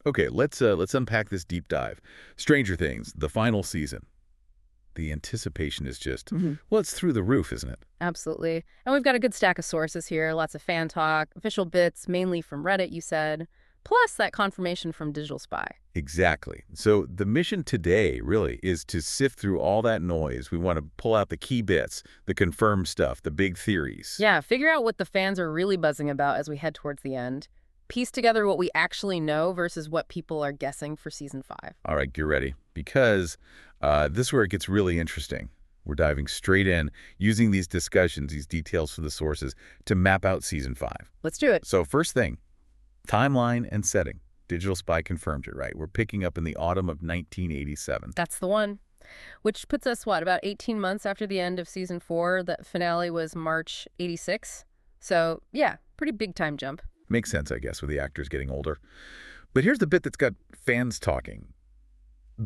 Okay, let's unpack this deep dive. Stranger Things, the final season. The anticipation is just, well, it's through the roof, isn't it? Absolutely. And we've got a good stack of sources here, lots of fan talk, official bits, mainly from Reddit, you said, plus that confirmation from Digital Spy. Exactly. So the mission today really is to sift through all that noise. We want to pull out the key bits, the confirmed stuff, the big theories. Yeah, figure out what the fans are really buzzing about as we head towards the end. Piece together what we actually know versus what people are guessing for season 5. All right, get ready, because this is where it gets really interesting. We're diving straight in, using these discussions, these details from the sources, to map out season 5. Let's do it. So first thing, timeline and setting. Digital Spy confirmed it, right? We're picking up in the autumn of 1987. That's the one. Which puts us, what, about 18 months after the end of season 4? The finale was March 86. So, yeah, pretty big time jump. Makes sense, I guess, with the actors getting older. But here's the bit that's got fans talking,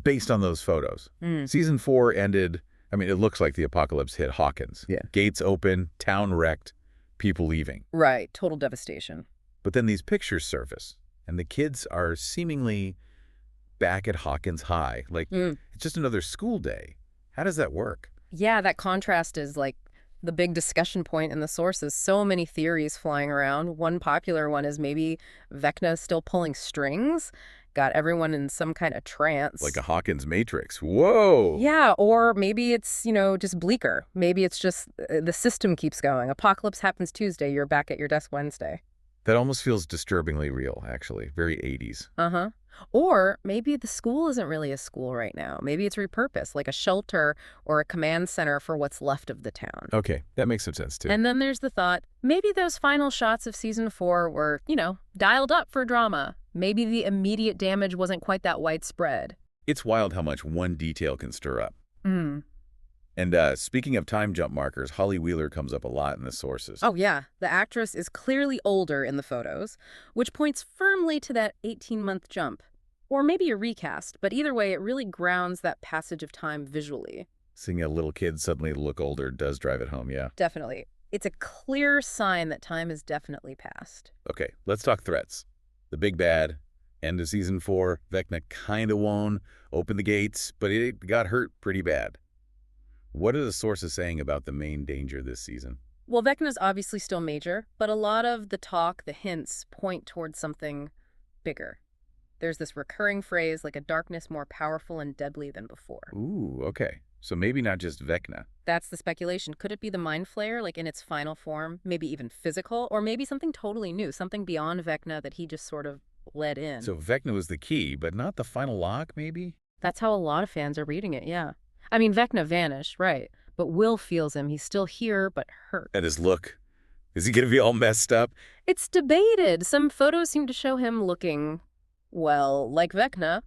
based on those photos. Season 4 ended, I mean, it looks like the apocalypse hit Hawkins. Yeah. Gates open, town wrecked, people leaving. Right, total devastation. But then these pictures surface, and the kids are seemingly back at Hawkins High. Like, it's just another school day. How does that work? Yeah, that contrast is like the big discussion point in the sources. So many theories flying around. One popular one is maybe Vecna is still pulling strings, got everyone in some kind of trance. Like a Hawkins Matrix. Whoa! Yeah, or maybe it's, just bleaker. Maybe it's just the system keeps going. Apocalypse happens Tuesday, you're back at your desk Wednesday. That almost feels disturbingly real, actually. Very 80s. Uh-huh. Or maybe the school isn't really a school right now. Maybe it's repurposed, like a shelter or a command center for what's left of the town. Okay, that makes some sense, too. And then there's the thought, maybe those final shots of season 4 were, dialed up for drama. Maybe the immediate damage wasn't quite that widespread. It's wild how much one detail can stir up. And speaking of time jump markers, Holly Wheeler comes up a lot in the sources. Oh, yeah. The actress is clearly older in the photos, which points firmly to that 18-month jump. Or maybe a recast, but either way, it really grounds that passage of time visually. Seeing a little kid suddenly look older does drive it home, yeah. Definitely. It's a clear sign that time has definitely passed. Okay, let's talk threats. The big bad, end of season 4, Vecna kind of won, opened the gates, but it got hurt pretty bad. What are the sources saying about the main danger this season? Well, Vecna's obviously still major, but a lot of the talk, the hints, point towards something bigger. There's this recurring phrase like a darkness more powerful and deadly than before. Ooh, okay. So maybe not just Vecna. That's the speculation. Could it be the Mind Flayer, like in its final form, maybe even physical, or maybe something totally new, something beyond Vecna that he just sort of let in? So Vecna was the key, but not the final lock, maybe? That's how a lot of fans are reading it, yeah. I mean, Vecna vanished, right, but Will feels him. He's still here, but hurt. And his look, is he going to be all messed up? It's debated. Some photos seem to show him looking, well, like Vecna,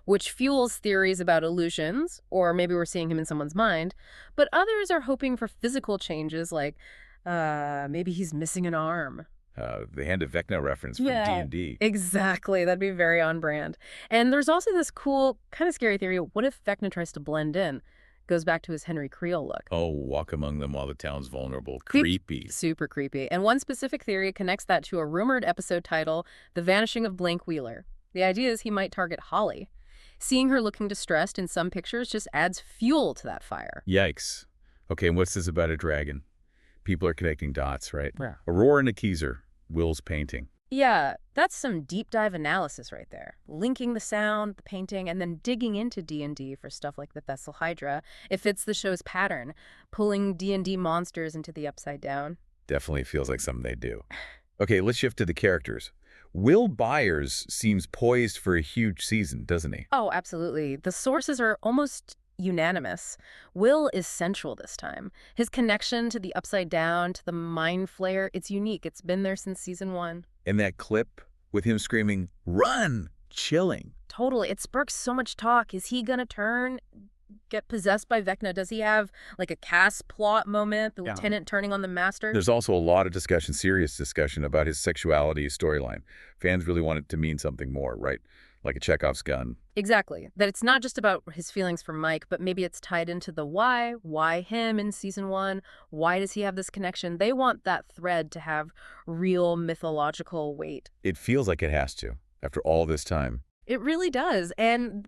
which fuels theories about illusions, or maybe we're seeing him in someone's mind. But others are hoping for physical changes, like maybe he's missing an arm. The Hand of Vecna reference from D&D. Exactly. That'd be very on brand. And there's also this cool, kind of scary theory. What if Vecna tries to blend in? Goes back to his Henry Creel look. Oh, walk among them while the town's vulnerable. Creepy. Super creepy. And one specific theory connects that to a rumored episode title, The Vanishing of Blank Wheeler. The idea is he might target Holly. Seeing her looking distressed in some pictures just adds fuel to that fire. Yikes. Okay, and what's this about a dragon? People are connecting dots, right? Yeah. Aurora and Akizer, Will's painting. Yeah, that's some deep dive analysis right there. Linking the sound, the painting, and then digging into D&D for stuff like the Thessal Hydra. It fits the show's pattern, pulling D&D monsters into the Upside Down. Definitely feels like something they do. Okay, let's shift to the characters. Will Byers seems poised for a huge season, doesn't he? Oh, absolutely. The sources are almost unanimous. Will is central this time. His connection to the Upside Down, to the Mind Flayer, it's unique. It's been there since season 1. And that clip with him screaming, "Run!" Chilling. Totally. It sparks so much talk. Is he gonna get possessed by Vecna? Does he have like a Cass plot moment, the lieutenant turning on the master? There's also a lot of discussion, serious discussion about his sexuality storyline. Fans really want it to mean something more, right? Like a Chekhov's gun. Exactly. That it's not just about his feelings for Mike, but maybe it's tied into the why. Why him in season 1? Why does he have this connection? They want that thread to have real mythological weight. It feels like it has to, after all this time. It really does. And,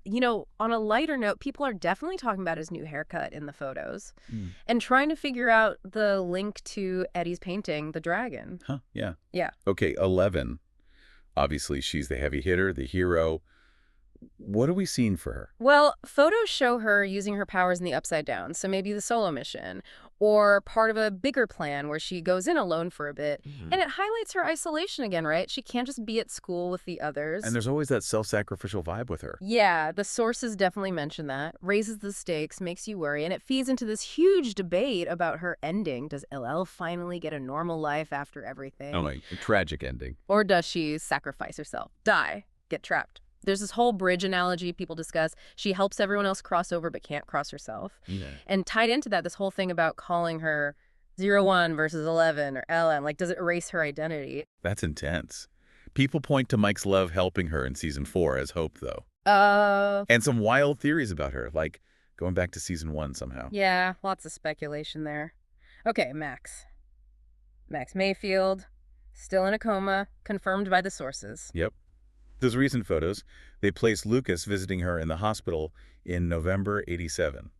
on a lighter note, people are definitely talking about his new haircut in the photos Hmm. and trying to figure out the link to Eddie's painting, The Dragon. Huh, yeah. Yeah. Okay, 11. Obviously, she's the heavy hitter, the hero. What are we seeing for her? Well, photos show her using her powers in the Upside Down, so maybe the solo mission, or part of a bigger plan where she goes in alone for a bit. And it highlights her isolation again, right? She can't just be at school with the others. And there's always that self-sacrificial vibe with her. Yeah, the sources definitely mention that. Raises the stakes, makes you worry, and it feeds into this huge debate about her ending. Does LL finally get a normal life after everything? Oh, like a tragic ending. Or does she sacrifice herself, die, get trapped? There's this whole bridge analogy people discuss. She helps everyone else cross over but can't cross herself. Yeah. And tied into that, this whole thing about calling her 01 versus 11 or LM. Like, does it erase her identity? That's intense. People point to Mike's love helping her in season 4 as hope, though. And some wild theories about her, like going back to season 1 somehow. Yeah, lots of speculation there. Okay, Max. Max Mayfield, still in a coma, confirmed by the sources. Yep. Those recent photos, they place Lucas visiting her in the hospital in November 87.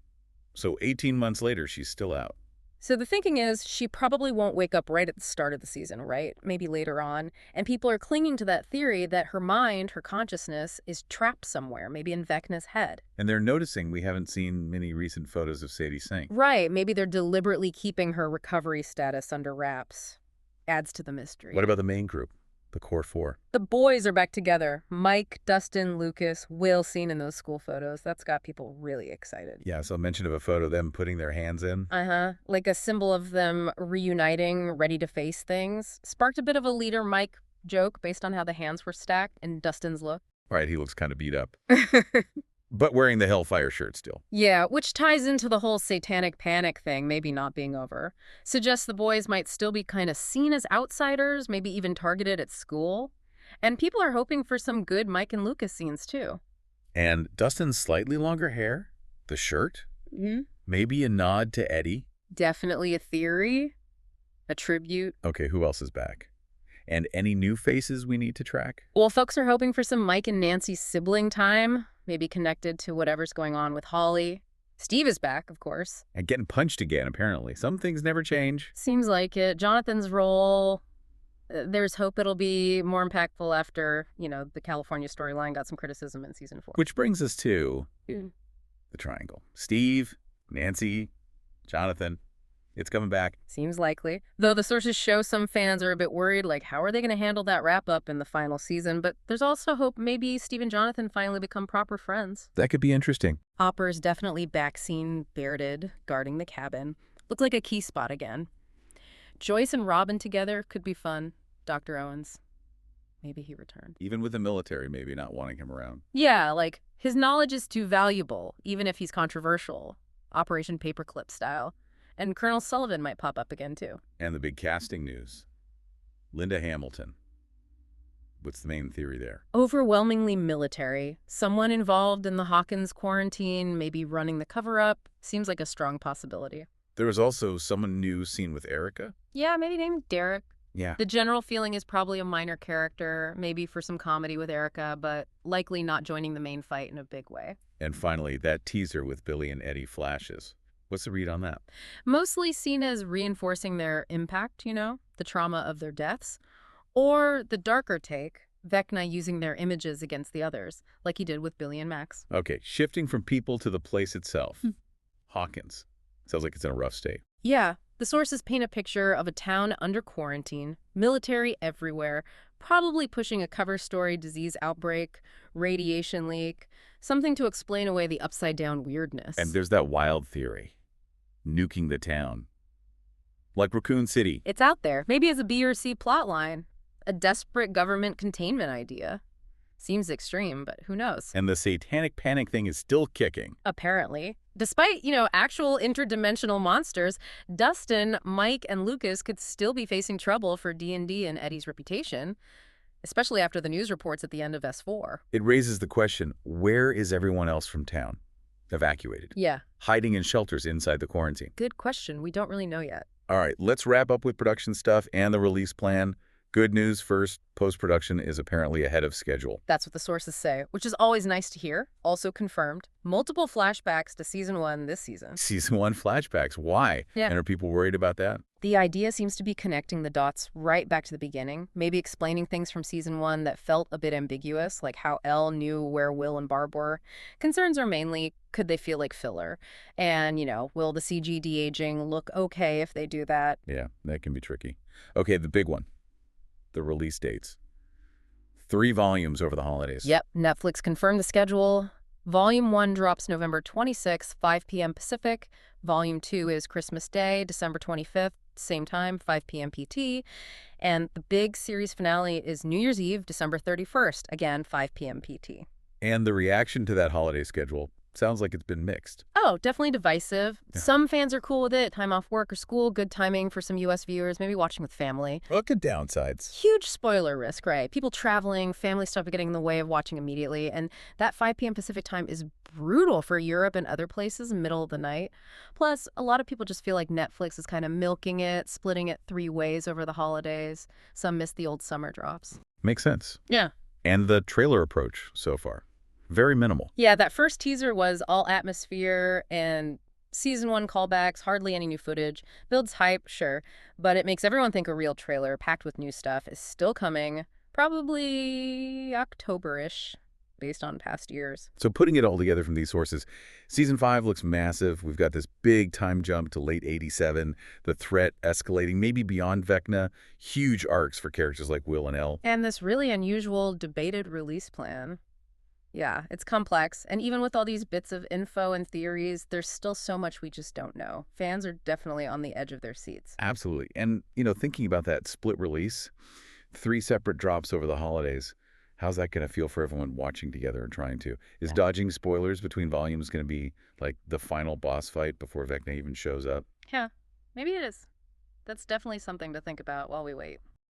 So 18 months later, she's still out. So the thinking is she probably won't wake up right at the start of the season, right? Maybe later on. And people are clinging to that theory that her mind, her consciousness, is trapped somewhere, maybe in Vecna's head. And they're noticing we haven't seen many recent photos of Sadie Sink. Right. Maybe they're deliberately keeping her recovery status under wraps. Adds to the mystery. What about the main group, the core 4? The boys are back together. Mike, Dustin, Lucas, Will seen in those school photos. That's got people really excited. Yeah, so mention of a photo of them putting their hands in. Like a symbol of them reuniting, ready to face things. Sparked a bit of a leader Mike joke based on how the hands were stacked and Dustin's look. Right, he looks kind of beat up. But wearing the Hellfire shirt still. Yeah, which ties into the whole satanic panic thing maybe not being over. Suggests the boys might still be kind of seen as outsiders, maybe even targeted at school. And people are hoping for some good Mike and Lucas scenes, too. And Dustin's slightly longer hair, the shirt, maybe a nod to Eddie. Definitely a theory, a tribute. Okay, who else is back? And any new faces we need to track? Well, folks are hoping for some Mike and Nancy sibling time, maybe connected to whatever's going on with Holly. Steve is back, of course. And getting punched again, apparently. Some things never change. Seems like it. Jonathan's role, there's hope it'll be more impactful after, the California storyline got some criticism in season 4. Which brings us to the triangle. Steve, Nancy, Jonathan. It's coming back. Seems likely. Though the sources show some fans are a bit worried, like, how are they going to handle that wrap-up in the final season? But there's also hope maybe Steve and Jonathan finally become proper friends. That could be interesting. Hopper's definitely back seen, bearded, guarding the cabin. Looks like a key spot again. Joyce and Robin together could be fun. Dr. Owens. Maybe he returned. Even with the military maybe not wanting him around. Yeah, like, his knowledge is too valuable, even if he's controversial. Operation Paperclip style. And Colonel Sullivan might pop up again, too. And the big casting news. Linda Hamilton. What's the main theory there? Overwhelmingly military. Someone involved in the Hawkins quarantine, maybe running the cover-up. Seems like a strong possibility. There was also someone new seen with Erica. Yeah, maybe named Derek. Yeah. The general feeling is probably a minor character, maybe for some comedy with Erica, but likely not joining the main fight in a big way. And finally, that teaser with Billy and Eddie flashes. What's the read on that? Mostly seen as reinforcing their impact, the trauma of their deaths. Or the darker take, Vecna using their images against the others, like he did with Billy and Max. Okay, shifting from people to the place itself. Hawkins. Sounds like it's in a rough state. Yeah, the sources paint a picture of a town under quarantine, military everywhere, probably pushing a cover story disease outbreak, radiation leak, something to explain away the upside-down weirdness. And there's that wild theory. Nuking the town. Like Raccoon City. It's out there, maybe as a B or C plotline. A desperate government containment idea. Seems extreme, but who knows? And the satanic panic thing is still kicking. Apparently. Despite, actual interdimensional monsters, Dustin, Mike, and Lucas could still be facing trouble for D&D and Eddie's reputation, especially after the news reports at the end of S4. It raises the question, where is everyone else from town? Evacuated. Yeah. Hiding in shelters inside the quarantine. Good question. We don't really know yet. All right, let's wrap up with production stuff and the release plan. Good news first, post-production is apparently ahead of schedule. That's what the sources say, which is always nice to hear. Also confirmed. Multiple flashbacks to season 1 this season. Season 1 flashbacks. Why? Yeah. And are people worried about that? The idea seems to be connecting the dots right back to the beginning, maybe explaining things from season 1 that felt a bit ambiguous, like how Elle knew where Will and Barb were. Concerns are mainly, could they feel like filler? And, will the CG de-aging look okay if they do that? Yeah, that can be tricky. Okay, the big one. The release dates. 3 volumes over the holidays. Yep, Netflix confirmed the schedule. Volume 1 drops November 26th, 5 p.m. Pacific. Volume 2 is Christmas Day, December 25th, same time, 5 p.m. PT. And the big series finale is New Year's Eve, December 31st, again, 5 p.m. PT. And the reaction to that holiday schedule sounds like it's been mixed. Oh, definitely divisive. Yeah. Some fans are cool with it. Time off work or school, good timing for some U.S. viewers, maybe watching with family. Look at downsides. Huge spoiler risk, right? People traveling, family stuff getting in the way of watching immediately. And that 5 p.m. Pacific time is brutal for Europe and other places, middle of the night. Plus, a lot of people just feel like Netflix is kind of milking it, splitting it 3 ways over the holidays. Some miss the old summer drops. Makes sense. Yeah. And the trailer approach so far. Very minimal. Yeah, that first teaser was all atmosphere and season 1 callbacks, hardly any new footage. Builds hype, sure, but it makes everyone think a real trailer packed with new stuff is still coming, probably October-ish, based on past years. So putting it all together from these sources, Season 5 looks massive. We've got this big time jump to late 87, the threat escalating maybe beyond Vecna, huge arcs for characters like Will and Elle. And this really unusual debated release plan. Yeah, it's complex, and even with all these bits of info and theories, there's still so much we just don't know. Fans are definitely on the edge of their seats. Absolutely. And, thinking about that split release, 3 separate drops over the holidays, how's that going to feel for everyone watching together and trying to? Is dodging spoilers between volumes going to be like the final boss fight before Vecna even shows up? Yeah, maybe it is. That's definitely something to think about while we wait.